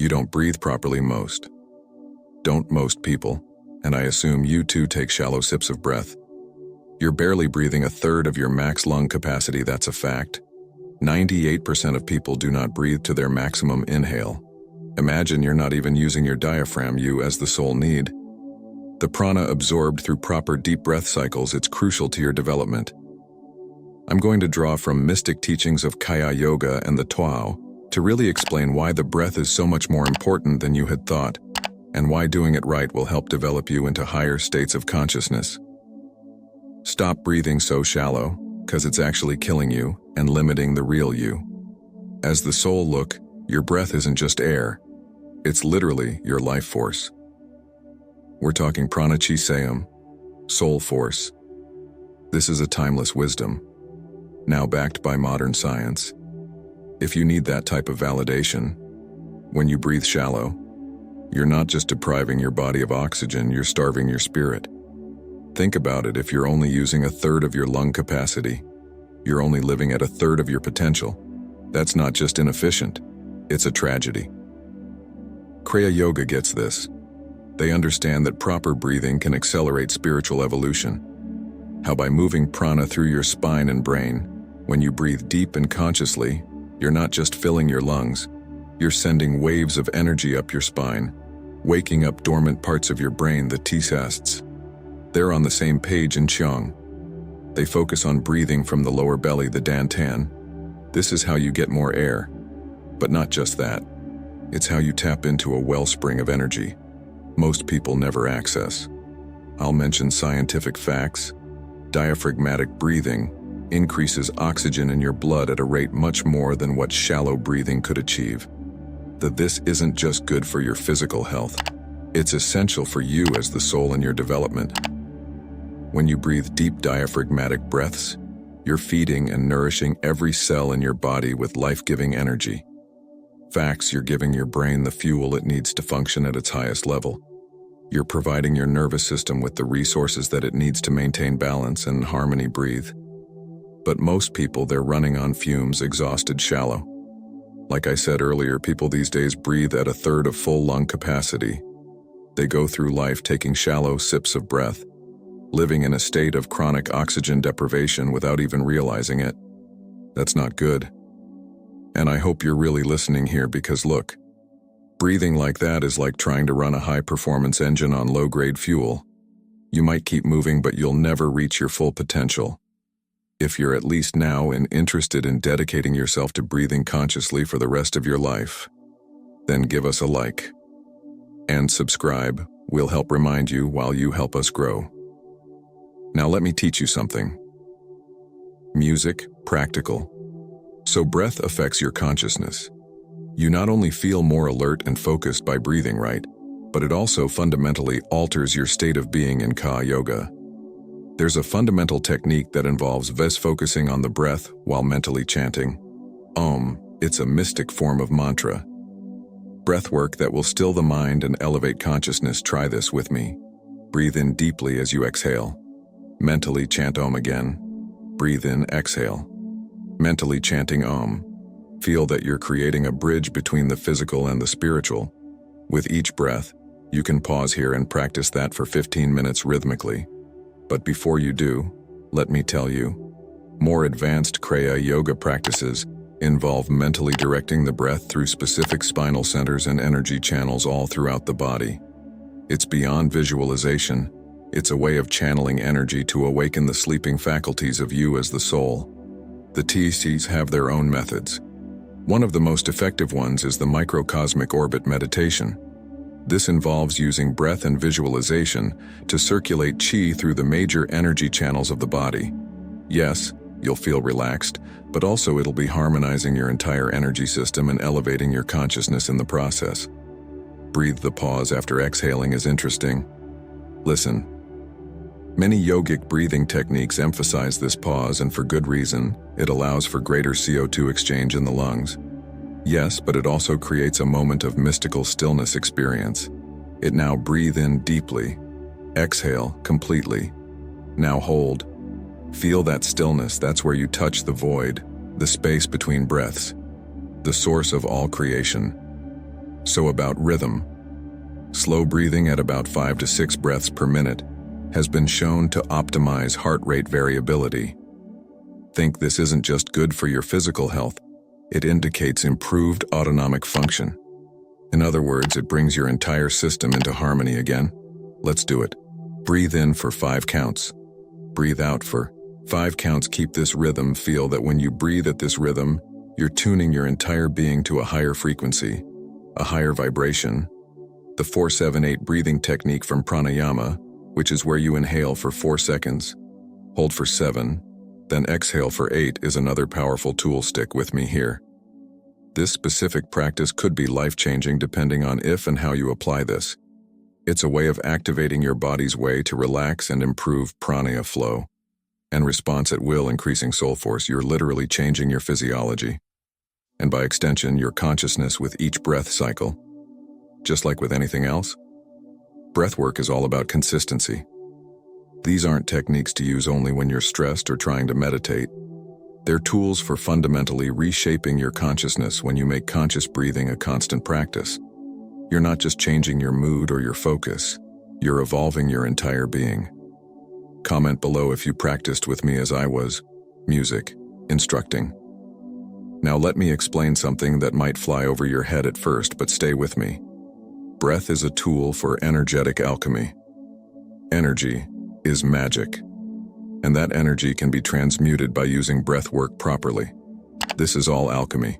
You don't breathe properly Don't most people, and I assume you too take shallow sips of breath. You're barely breathing a third of your max lung capacity, that's a fact. 98% of people do not breathe to their maximum inhale. Imagine you're not even using your diaphragm, you as the soul need. The prana absorbed through proper deep breath cycles, it's crucial to your development. I'm going to draw from mystic teachings of Kriya Yoga and the Tao to really explain why the breath is so much more important than you had thought, and why doing it right will help develop you into higher states of consciousness. Stop breathing so shallow, because it's actually killing you and limiting the real you. As the soul look, your breath isn't just air, it's literally your life force. We're talking prana chi sayam, soul force. This is a timeless wisdom, now backed by modern science. If you need that type of validation, when you breathe shallow, you're not just depriving your body of oxygen, you're starving your spirit. Think about it, if you're only using a third of your lung capacity, you're only living at a third of your potential. That's not just inefficient, it's a tragedy. Kriya Yoga gets this. They understand that proper breathing can accelerate spiritual evolution. How by moving prana through your spine and brain, when you breathe deep and consciously, you're not just filling your lungs, you're sending waves of energy up your spine, waking up dormant parts of your brain, the T-sasts. They're on the same page in Qigong. They focus on breathing from the lower belly, the dantian. This is how you get more air. But not just that. It's how you tap into a wellspring of energy most people never access. I'll mention scientific facts. Diaphragmatic breathing increases oxygen in your blood at a rate much more than what shallow breathing could achieve. This isn't just good for your physical health. It's essential for you as the soul in your development. When you breathe deep diaphragmatic breaths, you're feeding and nourishing every cell in your body with life-giving energy. Facts, you're giving your brain the fuel it needs to function at its highest level. You're providing your nervous system with the resources that it needs to maintain balance and harmony. Breathe. But most people, they're running on fumes, exhausted, shallow. Like I said earlier, people these days breathe at a third of full lung capacity. They go through life taking shallow sips of breath, living in a state of chronic oxygen deprivation without even realizing it. That's not good. And I hope you're really listening here, because look, breathing like that is like trying to run a high-performance engine on low-grade fuel. You might keep moving, but you'll never reach your full potential. If you're at least now interested in dedicating yourself to breathing consciously for the rest of your life, then give us a like and subscribe. We'll help remind you while you help us grow. Now let me teach you something. Music, practical. So breath affects your consciousness. You not only feel more alert and focused by breathing right, but it also fundamentally alters your state of being in Kriya Yoga. There's a fundamental technique that involves focusing on the breath while mentally chanting Om. It's a mystic form of mantra. Breath work that will still the mind and elevate consciousness. Try this with me. Breathe in deeply as you exhale. Mentally chant Om again. Breathe in, exhale. Mentally chanting Om. Feel that you're creating a bridge between the physical and the spiritual. With each breath, you can pause here and practice that for 15 minutes rhythmically. But before you do, let me tell you, more advanced Kriya Yoga practices involve mentally directing the breath through specific spinal centers and energy channels all throughout the body. It's beyond visualization. It's a way of channeling energy to awaken the sleeping faculties of you as the soul. The TCs have their own methods. One of the most effective ones is the microcosmic orbit meditation. This involves using breath and visualization to circulate qi through the major energy channels of the body. Yes, you'll feel relaxed, but also it'll be harmonizing your entire energy system and elevating your consciousness in the process. Breathe. The pause after exhaling is interesting. Listen. Many yogic breathing techniques emphasize this pause, and for good reason. It allows for greater CO2 exchange in the lungs. Yes, but it also creates a moment of mystical stillness experience. It now breathe in deeply. Exhale completely. Now hold. Feel that stillness. That's where you touch the void, the space between breaths, the source of all creation. So about rhythm. Slow breathing at about 5 to 6 breaths per minute has been shown to optimize heart rate variability. Think this isn't just good for your physical health, it indicates improved autonomic function. In other words, it brings your entire system into harmony again. Let's do it. Breathe in for 5 counts. Breathe out for 5 counts. Keep this rhythm. Feel that when you breathe at this rhythm, you're tuning your entire being to a higher frequency, a higher vibration. The 4-7-8 breathing technique from pranayama, which is where you inhale for 4 seconds, hold for 7, then exhale for 8, is another powerful tool. Stick with me here. This specific practice could be life-changing depending on if and how you apply this. It's a way of activating your body's way to relax and improve prana flow and response at will, increasing soul force. You're literally changing your physiology, and by extension, your consciousness with each breath cycle. Just like with anything else, breathwork is all about consistency. These aren't techniques to use only when you're stressed or trying to meditate. They're tools for fundamentally reshaping your consciousness when you make conscious breathing a constant practice. You're not just changing your mood or your focus, you're evolving your entire being. Comment below if you practiced with me as I was, music, instructing. Now let me explain something that might fly over your head at first, but stay with me. Breath is a tool for energetic alchemy. Energy is magic, and that energy can be transmuted by using breath work properly. This is all alchemy.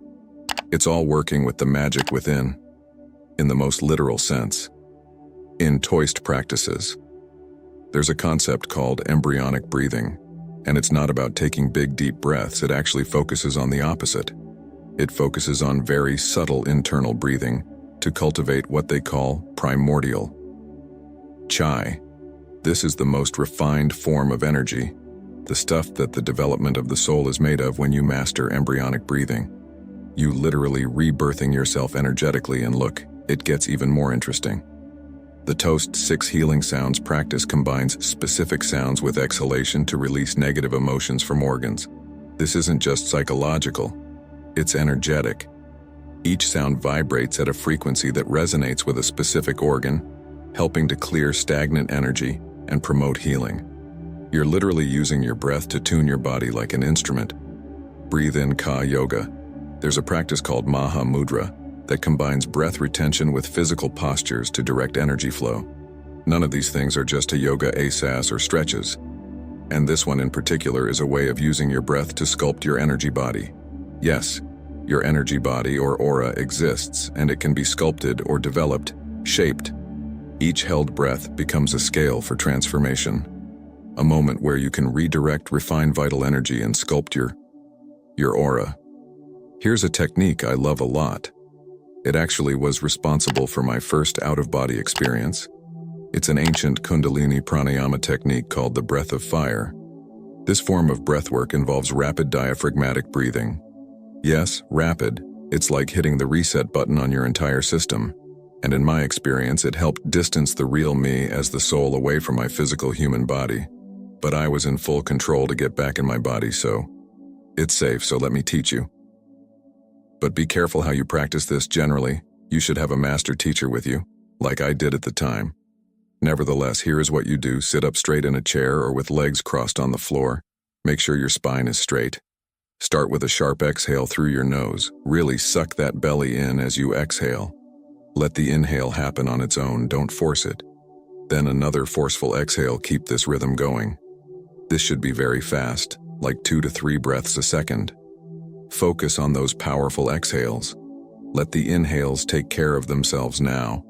It's all working with the magic within, in the most literal sense. In Taoist practices, there's a concept called embryonic breathing, and it's not about taking big deep breaths. It actually focuses on the opposite. It focuses on very subtle internal breathing to cultivate what they call primordial chai. This is the most refined form of energy, the stuff that the development of the soul is made of. When you master embryonic breathing, you literally rebirthing yourself energetically. And look, it gets even more interesting. The Taoist 6 healing sounds practice combines specific sounds with exhalation to release negative emotions from organs. This isn't just psychological, it's energetic. Each sound vibrates at a frequency that resonates with a specific organ, helping to clear stagnant energy and promote healing. You're literally using your breath to tune your body like an instrument. Breathe in Ka Yoga. There's a practice called Maha Mudra that combines breath retention with physical postures to direct energy flow. None of these things are just a yoga asas or stretches. And this one in particular is a way of using your breath to sculpt your energy body. Yes, your energy body or aura exists, and it can be sculpted or developed, shaped. Each held breath becomes a scale for transformation, a moment where you can redirect refined vital energy and sculpt your aura. Here's a technique I love a lot. It actually was responsible for my first out-of-body experience. It's an ancient Kundalini pranayama technique called the breath of fire. This form of breathwork involves rapid diaphragmatic breathing. Yes, rapid. It's like hitting the reset button on your entire system. And in my experience, it helped distance the real me as the soul away from my physical human body. But I was in full control to get back in my body, so it's safe, so let me teach you. But be careful how you practice this. Generally, you should have a master teacher with you, like I did at the time. Nevertheless, here is what you do. Sit up straight in a chair or with legs crossed on the floor. Make sure your spine is straight. Start with a sharp exhale through your nose. Really suck that belly in as you exhale. Let the inhale happen on its own, don't force it. Then another forceful exhale. Keep this rhythm going. This should be very fast, like 2 to 3 breaths a second. Focus on those powerful exhales. Let the inhales take care of themselves now.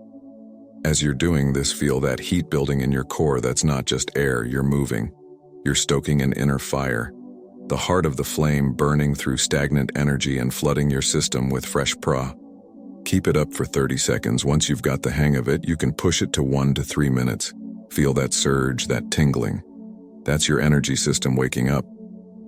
As you're doing this, feel that heat building in your core. That's not just air, you're moving. You're stoking an inner fire, the heart of the flame burning through stagnant energy and flooding your system with fresh prana. Keep it up for 30 seconds. Once you've got the hang of it, you can push it to 1 to 3 minutes. Feel that surge, that tingling. That's your energy system waking up.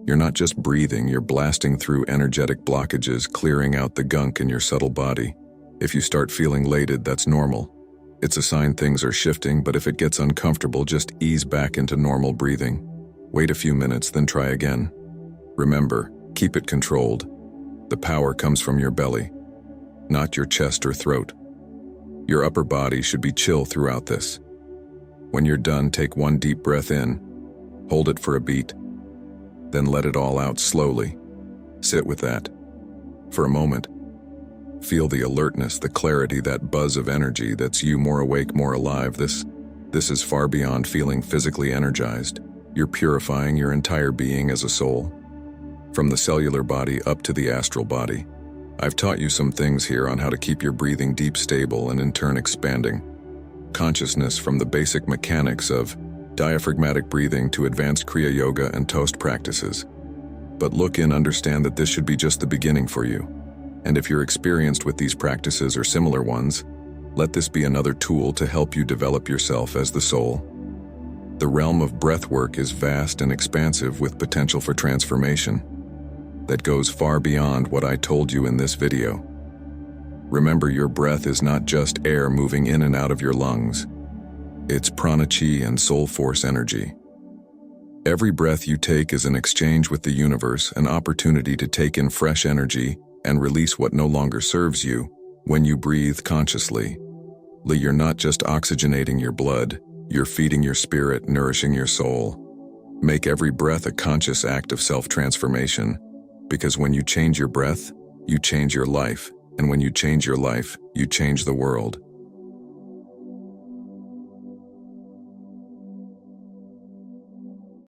You're not just breathing, you're blasting through energetic blockages, clearing out the gunk in your subtle body. If you start feeling elated, that's normal. It's a sign things are shifting, but if it gets uncomfortable, just ease back into normal breathing. Wait a few minutes, then try again. Remember, keep it controlled. The power comes from your belly, not your chest or throat. Your upper body should be chill throughout this. When you're done, take one deep breath in, hold it for a beat, then let it all out slowly. Sit with that. For a moment, feel the alertness, the clarity, that buzz of energy that's you, more awake, more alive. This is far beyond feeling physically energized. You're purifying your entire being as a soul. From the cellular body up to the astral body. I've taught you some things here on how to keep your breathing deep, stable, and in turn expanding. Consciousness, from the basic mechanics of diaphragmatic breathing to advanced Kriya Yoga and Toast practices. But look and understand that this should be just the beginning for you. And if you're experienced with these practices or similar ones, let this be another tool to help you develop yourself as the soul. The realm of breathwork is vast and expansive, with potential for transformation that goes far beyond what I told you in this video. Remember, your breath is not just air moving in and out of your lungs. It's prana chi and soul force energy. Every breath you take is an exchange with the universe, an opportunity to take in fresh energy and release what no longer serves you. When you breathe consciously, you're not just oxygenating your blood, you're feeding your spirit, nourishing your soul. Make every breath a conscious act of self-transformation, because when you change your breath, you change your life, and when you change your life, you change the world.